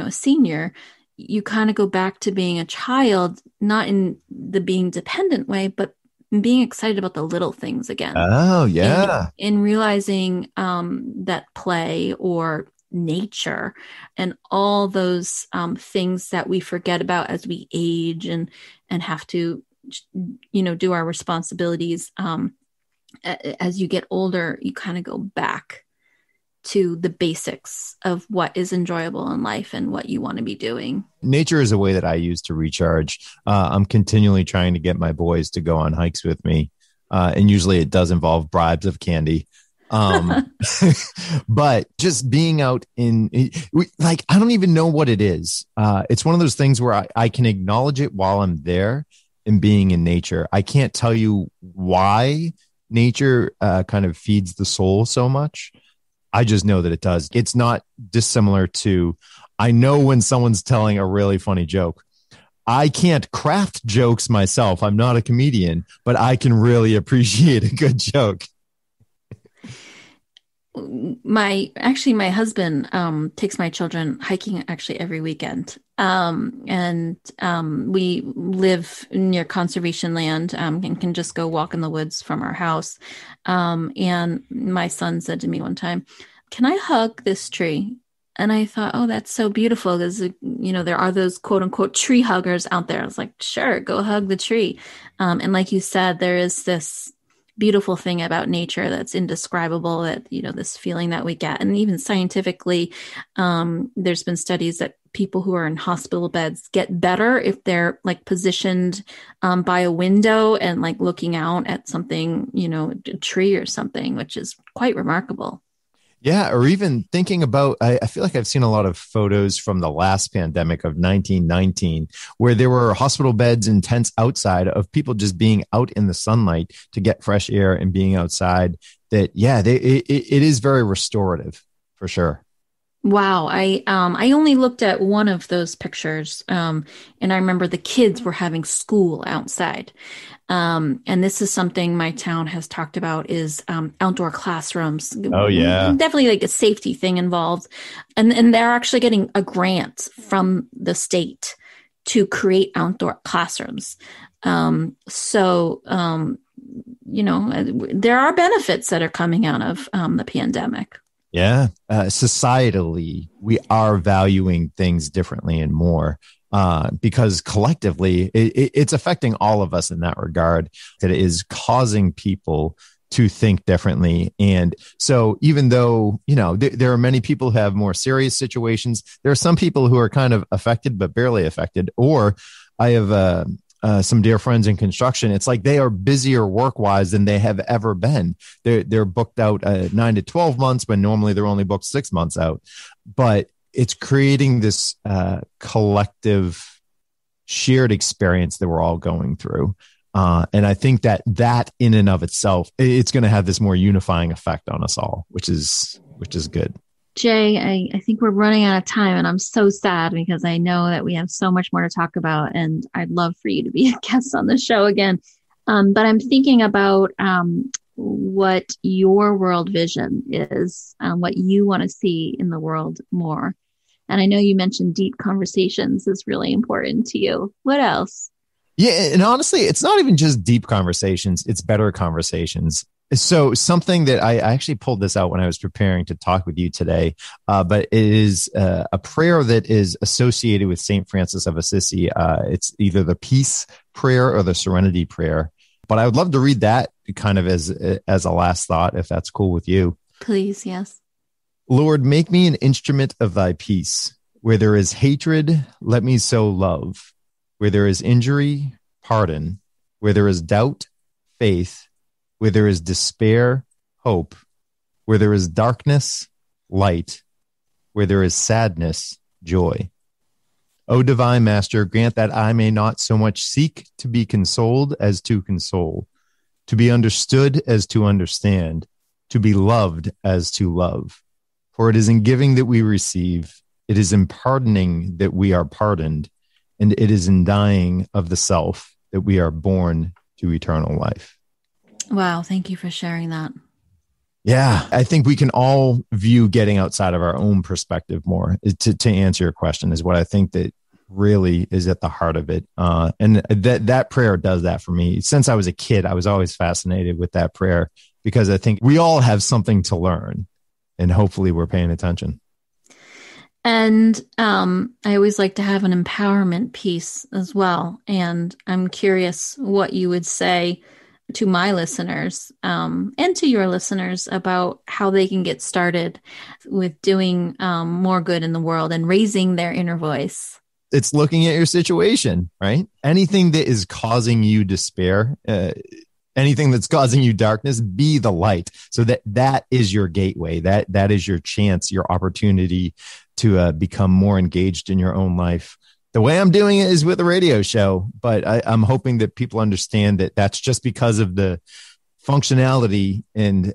senior, you kind of go back to being a child, not in the being dependent way, but being excited about the little things again. Oh, yeah. And realizing that play or nature and all those things that we forget about as we age and have to, do our responsibilities. As you get older, you kind of go back to the basics of what is enjoyable in life and what you want to be doing. Nature is a way that I use to recharge. I'm continually trying to get my boys to go on hikes with me. And usually it does involve bribes of candy. But just being out I don't even know what it is. It's one of those things where I can acknowledge it while I'm there and being in nature. I can't tell you why nature kind of feeds the soul so much. I just know that it does. It's not dissimilar to, I know when someone's telling a really funny joke. I can't craft jokes myself. I'm not a comedian, but I can really appreciate a good joke. My husband takes my children hiking actually every weekend. We live near conservation land and can just go walk in the woods from our house. And my son said to me one time, "Can I hug this tree?" And I thought, oh, that's so beautiful because, there are those quote unquote tree huggers out there. I was like, sure, go hug the tree. And like you said, there is this beautiful thing about nature that's indescribable, that, this feeling that we get. And even scientifically, there's been studies that people who are in hospital beds get better if they're like positioned by a window and like looking out at something, a tree or something, which is quite remarkable. Yeah. Or even thinking about, I feel like I've seen a lot of photos from the last pandemic of 1919, where there were hospital beds and tents outside of people just being out in the sunlight to get fresh air and being outside. That, yeah, it is very restorative for sure. Wow, I only looked at one of those pictures, and I remember the kids were having school outside. And this is something my town has talked about is outdoor classrooms. Oh yeah. Definitely like a safety thing involved. And they're actually getting a grant from the state to create outdoor classrooms. There are benefits that are coming out of the pandemic. Yeah. Societally, we are valuing things differently and more because collectively it's affecting all of us in that regard, that it is causing people to think differently. And so even though, there are many people who have more serious situations, there are some people who are kind of affected, but barely affected. Or I have some dear friends in construction. It's like they are busier work-wise than they have ever been. They're booked out 9 to 12 months when normally they're only booked 6 months out. But it's creating this collective shared experience that we're all going through. And I think that in and of itself, it's going to have this more unifying effect on us all, which is good. Jay, I think we're running out of time, and I'm so sad because I know that we have so much more to talk about, and I'd love for you to be a guest on the show again. But I'm thinking about what your world vision is, what you want to see in the world more. And I know you mentioned deep conversations is really important to you. What else? Yeah. And honestly, it's not even just deep conversations. It's better conversations. So something that I actually pulled this out when I was preparing to talk with you today, but it is a prayer that is associated with St. Francis of Assisi. It's either the peace prayer or the serenity prayer. But I would love to read that kind of as a last thought, if that's cool with you. Please, yes. Lord, make me an instrument of thy peace. Where there is hatred, let me sow love. Where there is injury, pardon. Where there is doubt, faith. Where there is despair, hope. Where there is darkness, light. Where there is sadness, joy. O divine Master, grant that I may not so much seek to be consoled as to console, to be understood as to understand, to be loved as to love. For it is in giving that we receive, it is in pardoning that we are pardoned, and it is in dying of the self that we are born to eternal life. Wow. Thank you for sharing that. Yeah, I think we can all view getting outside of our own perspective more to answer your question is what I think that really is at the heart of it. And that prayer does that for me. Since I was a kid, I was always fascinated with that prayer because I think we all have something to learn and hopefully we're paying attention. And I always like to have an empowerment piece as well. And I'm curious what you would say to my listeners and to your listeners about how they can get started with doing more good in the world and raising their inner voice. It's looking at your situation, right? Anything that is causing you despair, anything that's causing you darkness, be the light. So that is your gateway. That is your chance, your opportunity to become more engaged in your own life. The way I'm doing it is with a radio show, but I'm hoping that people understand that that's just because of the functionality and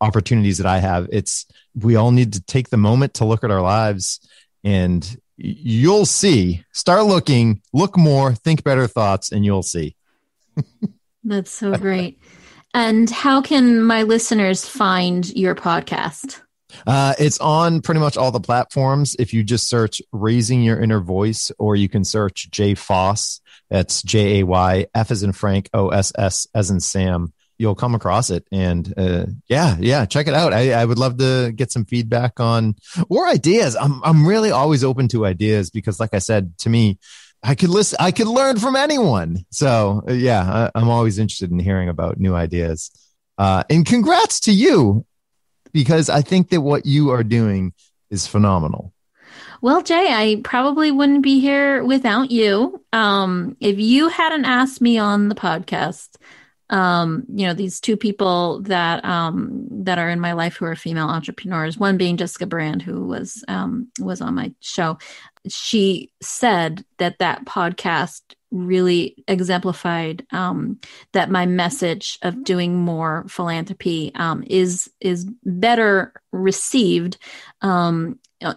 opportunities that I have. We all need to take the moment to look at our lives, and you'll see. Start looking, look more, think better thoughts, and you'll see. That's so great. And how can my listeners find your podcast? It's on pretty much all the platforms. If you just search Raising Your Inner Voice, or you can search Jay Foss, that's Jay, F as in Frank, OSS as in Sam, you'll come across it. And yeah, check it out. I would love to get some feedback on or ideas. I'm really always open to ideas because, like I said, to me, I could learn from anyone. So yeah, I'm always interested in hearing about new ideas. And congrats to you, because I think that what you are doing is phenomenal. Well, Jay, I probably wouldn't be here without you. If you hadn't asked me on the podcast, these two people that are in my life who are female entrepreneurs, one being Jessica Brand, who was on my show. she said that podcast really exemplified that my message of doing more philanthropy is better received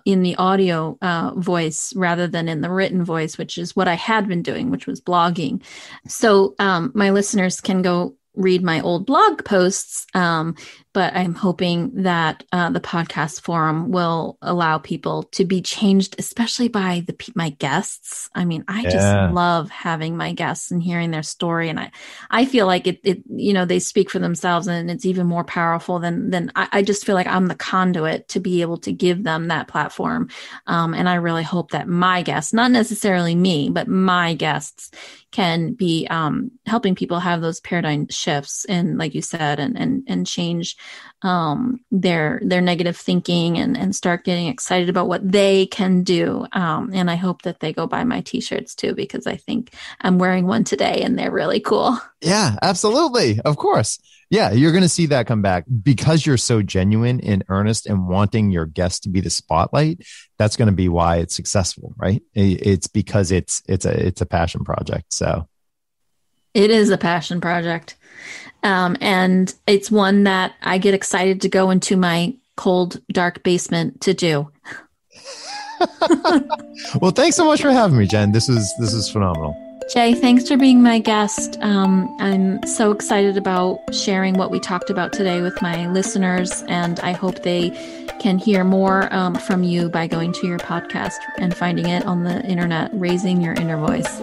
in the audio voice rather than in the written voice, which is what I had been doing, which was blogging. So my listeners can go read my old blog posts, but I'm hoping that the podcast forum will allow people to be changed, especially by my guests. I mean, I just love having my guests and hearing their story, and I feel like it they speak for themselves, and it's even more powerful than I just feel like I'm the conduit to be able to give them that platform, and I really hope that my guests, not necessarily me, but my guests, can be helping people have those paradigm shifts, and like you said, and change their negative thinking and start getting excited about what they can do. And I hope that they go buy my t-shirts too, because I think I'm wearing one today and they're really cool. Yeah, absolutely. Of course. Yeah, you're going to see that come back because you're so genuine and earnest and wanting your guests to be the spotlight. That's going to be why it's successful, right? It's because it's a passion project. So it is a passion project. And it's one that I get excited to go into my cold, dark basement to do. Well, thanks so much for having me, Jen. This is phenomenal. Jay, thanks for being my guest. I'm so excited about sharing what we talked about today with my listeners, and I hope they can hear more from you by going to your podcast and finding it on the internet, Raising Your Inner Voice.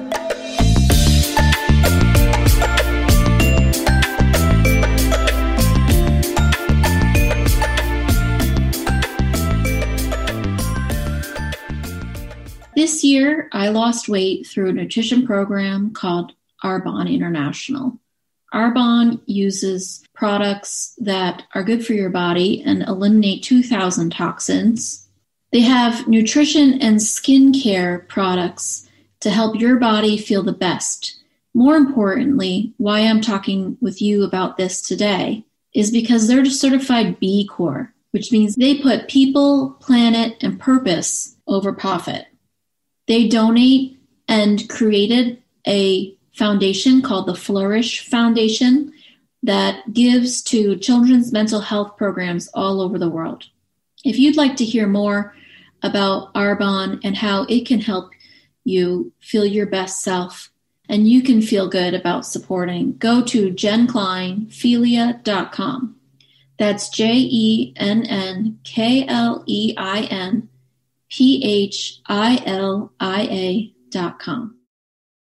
This year, I lost weight through a nutrition program called Arbonne International. Arbonne uses products that are good for your body and eliminate 2,000 toxins. They have nutrition and skincare products to help your body feel the best. More importantly, why I'm talking with you about this today is because they're certified B Corp, which means they put people, planet, and purpose over profit. They donate and created a foundation called the Flourish Foundation that gives to children's mental health programs all over the world. If you'd like to hear more about Arbonne and how it can help you feel your best self and you can feel good about supporting, go to JennKleinPhilia.com. That's JennKleinPhilia.com.